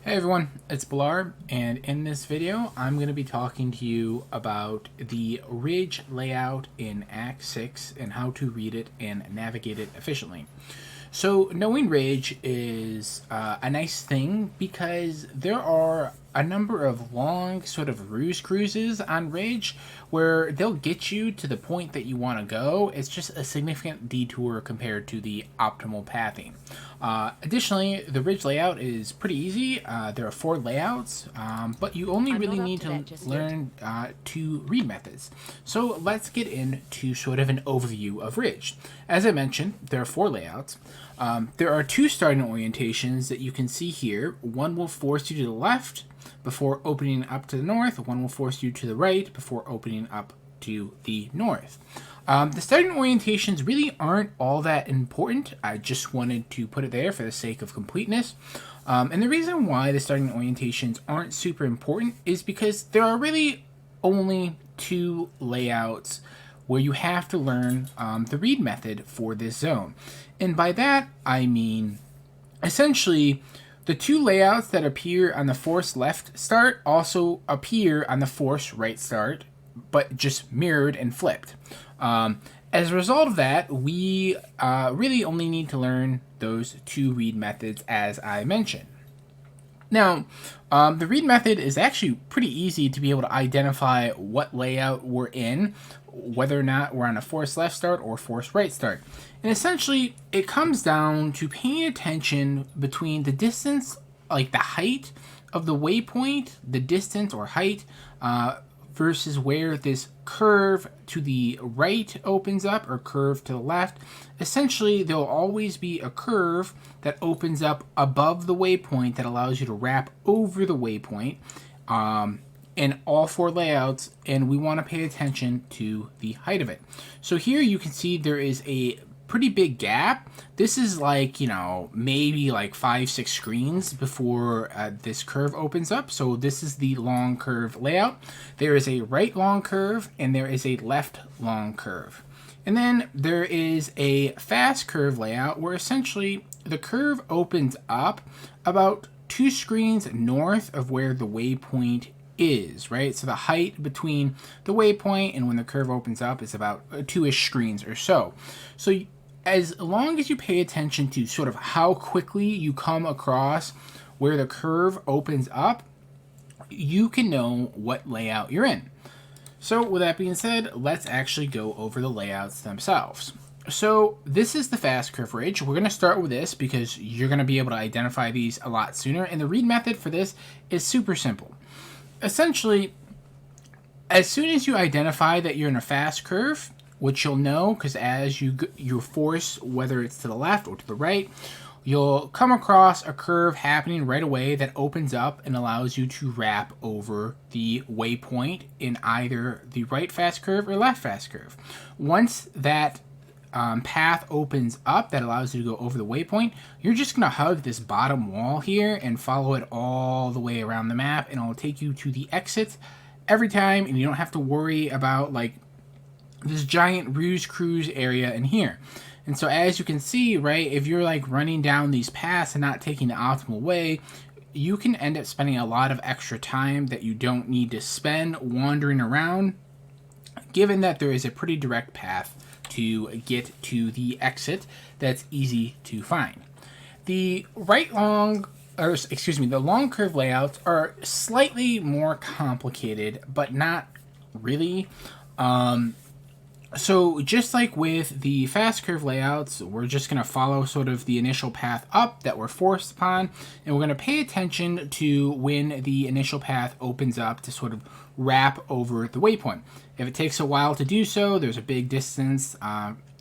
Hey everyone, it's Bilar, and in this video I'm going to be talking to you about the ridge layout in Act 6 and how to read it and navigate it efficiently. So knowing ridge is a nice thing because there are a number of long sort of ruse cruises on ridge where they'll get you to the point that you want to go. It's just a significant detour compared to the optimal pathing. Additionally, the ridge layout is pretty easy. There are 4 layouts, but you only really need to learn 2 read methods. So let's get into sort of an overview of ridge. As I mentioned, there are 4 layouts. There are 2 starting orientations that you can see here. One will force you to the left before opening up to the north. One will force you to the right before opening up to the north. The starting orientations really aren't all that important. I just wanted to put it there for the sake of completeness. And the reason why the starting orientations aren't super important is because there are really only 2 layouts where you have to learn the read method for this zone. And by that, I mean, essentially, the 2 layouts that appear on the force left start also appear on the force right start, but just mirrored and flipped. As a result of that, we really only need to learn those 2 read methods as I mentioned. Now, the read method is actually pretty easy to be able to identify what layout we're in, whether or not we're on a force left start or force right start. And essentially, it comes down to paying attention between the distance, like the height of the waypoint, the distance or height, versus where this curve to the right opens up or curve to the left. Essentially, there'll always be a curve that opens up above the waypoint that allows you to wrap over the waypoint in all 4 layouts, and we want to pay attention to the height of it. So here you can see there is a pretty big gap. This is like, maybe like 5-6 screens before this curve opens up. So this is the long curve layout. There is a right long curve and there is a left long curve. And then there is a fast curve layout where essentially the curve opens up about 2 screens north of where the waypoint is, right? So the height between the waypoint and when the curve opens up is about 2-ish screens or so. So as long as you pay attention to sort of how quickly you come across where the curve opens up, you can know what layout you're in. So with that being said, let's actually go over the layouts themselves. So this is the fast curve ridge. We're going to start with this because you're going to be able to identify these a lot sooner. And the read method for this is super simple. Essentially, as soon as you identify that you're in a fast curve, which you'll know because as you force, whether it's to the left or to the right, you'll come across a curve happening right away that opens up and allows you to wrap over the waypoint in either the right fast curve or left fast curve. Once that path opens up that allows you to go over the waypoint, you're just going to hug this bottom wall here and follow it all the way around the map, and it'll take you to the exit every time, and you don't have to worry about like this giant ruse cruise area in here. And so as you can see, right, if you're like running down these paths and not taking the optimal way, you can end up spending a lot of extra time that you don't need to spend wandering around, given that there is a pretty direct path to get to the exit that's easy to find. The the long curve layouts are slightly more complicated, but not really. So just like with the fast curve layouts, we're just going to follow sort of the initial path up that we're forced upon, and we're going to pay attention to when the initial path opens up to sort of wrap over the waypoint. If it takes a while to do so, there's a big distance,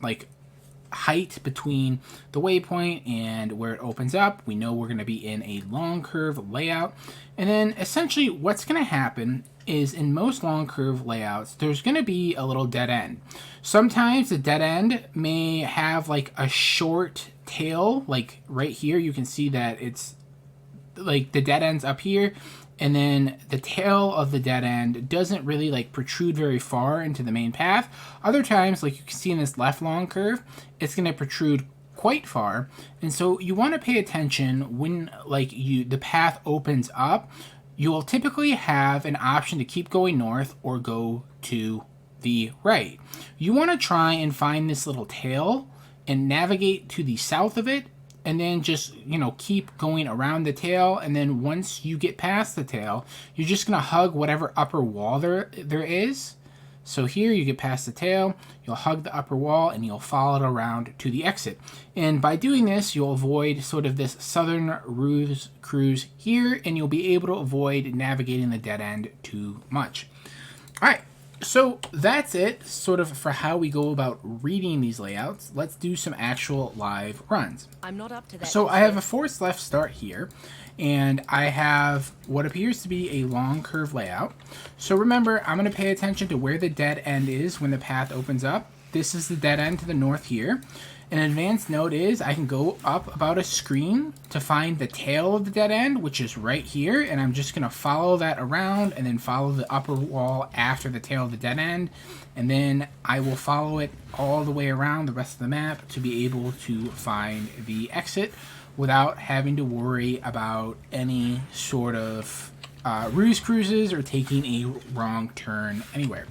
like height between the waypoint and where it opens up. We know we're going to be in a long curve layout. And then essentially what's going to happen is in most long curve layouts, there's going to be a little dead end. Sometimes the dead end may have like a short tail, like right here, you can see that it's like the dead end's up here, and then the tail of the dead end doesn't really like protrude very far into the main path. Other times, like you can see in this left long curve, it's going to protrude quite far, and so you want to pay attention when the path opens up. You will typically have an option to keep going north or go to the right. You want to try and find this little tail and navigate to the south of it, and then just, keep going around the tail. And then once you get past the tail, you're just going to hug whatever upper wall there is. So here you get past the tail, you'll hug the upper wall, and you'll follow it around to the exit. And by doing this, you'll avoid sort of this southern ruse cruise here, and you'll be able to avoid navigating the dead end too much. All right, so that's it sort of for how we go about reading these layouts. Let's do some actual live runs. I'm not up to that. So I have a forced left start here, and I have what appears to be a long curve layout. So remember, I'm going to pay attention to where the dead end is when the path opens up. This is the dead end to the north here. An advanced note is I can go up about a screen to find the tail of the dead end, which is right here, and I'm just going to follow that around and then follow the upper wall after the tail of the dead end, and then I will follow it all the way around the rest of the map to be able to find the exit without having to worry about any sort of ruse cruises or taking a wrong turn anywhere.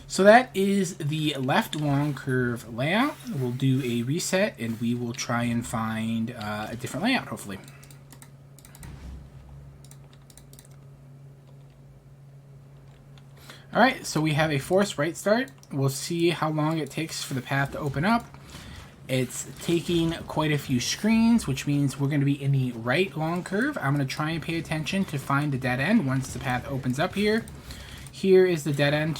So that is the left long curve layout. We'll do a reset and we will try and find a different layout, hopefully. All right, so we have a forced right start. We'll see how long it takes for the path to open up. It's taking quite a few screens, which means we're going to be in the right long curve. I'm going to try and pay attention to find the dead end once the path opens up here. Here is the dead end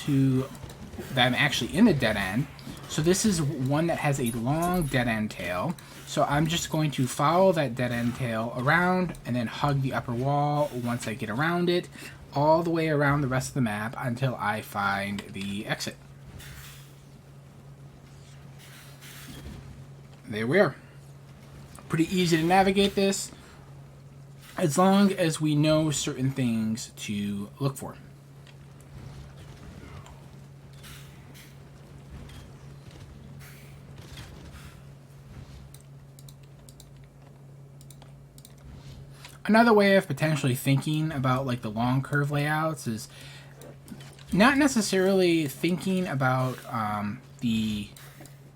that I'm actually in the dead end. So this is one that has a long dead end tail. So I'm just going to follow that dead end tail around and then hug the upper wall once I get around it, all the way around the rest of the map until I find the exit. There we are. Pretty easy to navigate this, as long as we know certain things to look for. Another way of potentially thinking about like the long curve layouts is not necessarily thinking about the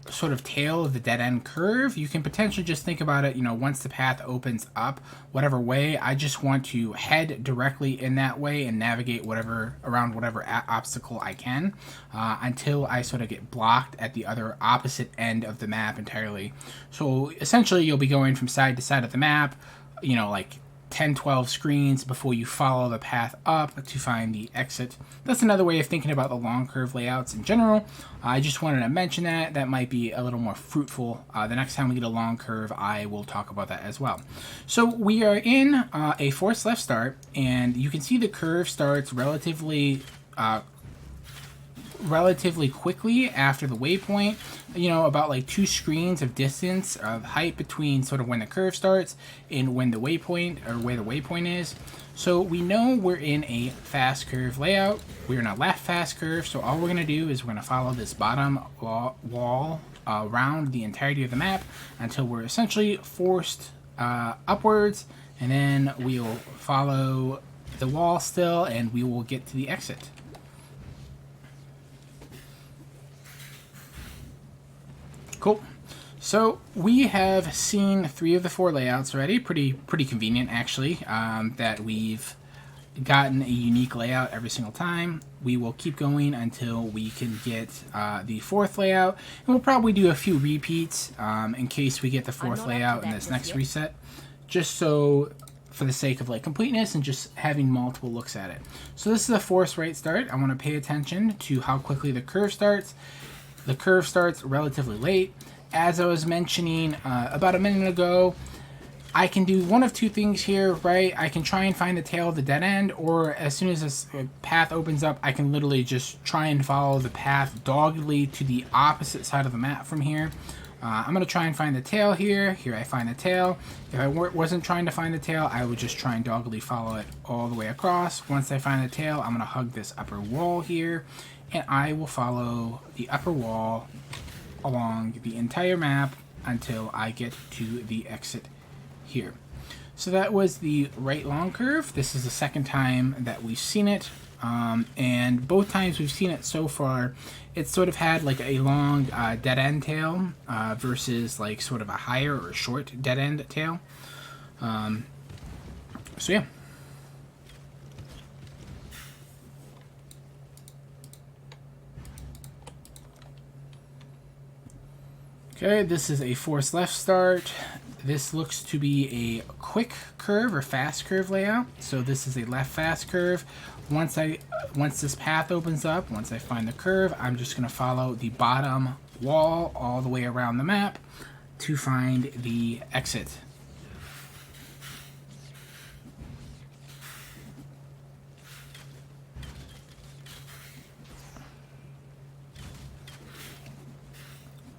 sort of tail of the dead end curve. You can potentially just think about it, once the path opens up, whatever way, I just want to head directly in that way and navigate around whatever obstacle I can until I sort of get blocked at the other opposite end of the map entirely. So essentially you'll be going from side to side of the map, like 10-12 screens before you follow the path up to find the exit. That's another way of thinking about the long curve layouts in general. I just wanted to mention that might be a little more fruitful. The next time we get a long curve, I will talk about that as well. So we are in a forced left start, and you can see the curve starts relatively quickly after the waypoint, about like 2 screens of distance of height between sort of when the curve starts and when the waypoint or where the waypoint is. So we know we're in a fast curve layout. We're in a left fast curve, so all we're going to do is we're going to follow this bottom wall around the entirety of the map until we're essentially forced upwards, and then we'll follow the wall still and we will get to the exit. Cool. So we have seen 3 of the 4 layouts already. Pretty convenient, actually, that we've gotten a unique layout every single time. We will keep going until we can get the 4th layout, and we'll probably do a few repeats in case we get the 4th layout in this next reset, just so for the sake of like completeness and just having multiple looks at it. So this is a forced right start. I want to pay attention to how quickly the curve starts. The curve starts relatively late. As I was mentioning about a minute ago, I can do one of 2 things here, right? I can try and find the tail of the dead end, or as soon as this path opens up, I can literally just try and follow the path doggedly to the opposite side of the map from here. I'm going to try and find the tail here. Here I find the tail. If I wasn't trying to find the tail, I would just try and doggedly follow it all the way across. Once I find the tail, I'm going to hug this upper wall here, and I will follow the upper wall along the entire map until I get to the exit here. So that was the right long curve. This is the second time that we've seen it. And both times we've seen it so far, it's sort of had like a long dead end tail versus like sort of a higher or short dead end tail. So yeah. Okay, this is a force left start. This looks to be a quick curve or fast curve layout. So this is a left fast curve. Once this path opens up, once I find the curve, I'm just going to follow the bottom wall all the way around the map to find the exit.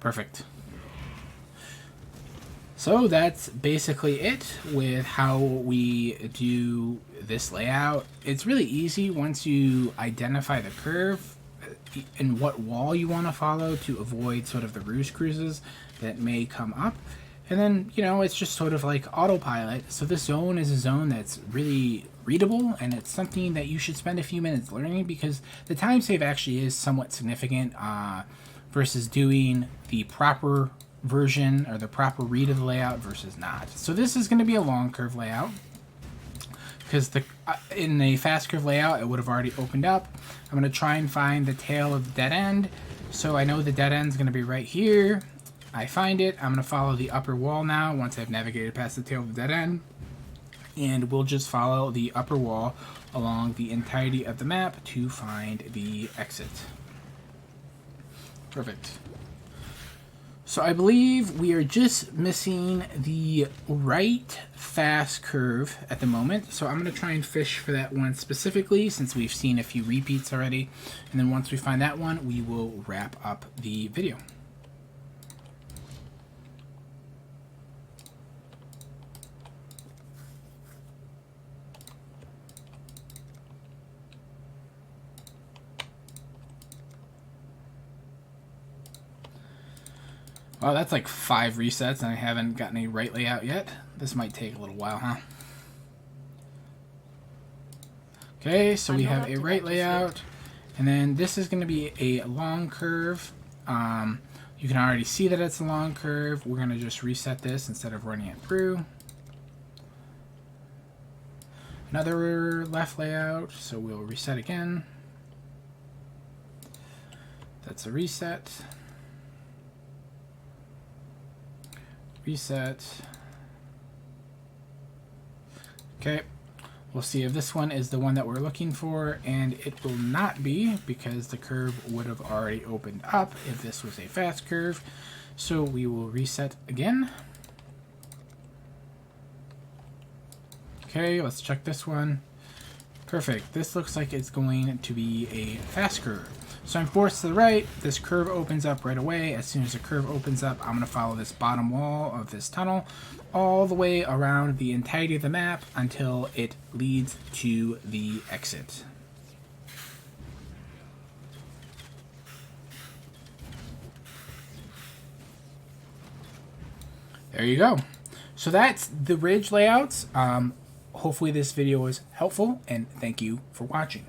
Perfect. So that's basically it with how we do this layout. It's really easy once you identify the curve and what wall you want to follow to avoid sort of the roost cruises that may come up. And then, you know, it's just sort of like autopilot. So this zone is a zone that's really readable, and it's something that you should spend a few minutes learning because the time save actually is somewhat significant versus doing the proper version or the proper read of the layout versus not. So this is going to be a long curve layout because in a fast curve layout it would have already opened up. I'm going to try and find the tail of the dead end. So I know the dead end is going to be right here. I find it. I'm going to follow the upper wall now once I've navigated past the tail of the dead end. And we'll just follow the upper wall along the entirety of the map to find the exit. Perfect. So I believe we are just missing the right fast curve at the moment. So I'm going to try and fish for that one specifically since we've seen a few repeats already. And then once we find that one, we will wrap up the video. Wow, that's like 5 resets and I haven't gotten a right layout yet. This might take a little while, huh? Okay, so we have a right layout. And then this is going to be a long curve. You can already see that it's a long curve. We're going to just reset this instead of running it through. Another left layout, so we'll reset again. That's a reset. Reset. Okay, we'll see if this one is the one that we're looking for, and it will not be because the curve would have already opened up if this was a fast curve. So we will reset again. Okay, let's check this one. Perfect. This looks like it's going to be a fast curve. So I'm forced to the right. This curve opens up right away. As soon as the curve opens up, I'm going to follow this bottom wall of this tunnel all the way around the entirety of the map until it leads to the exit. There you go. So that's the ridge layouts. Hopefully this video was helpful, and thank you for watching.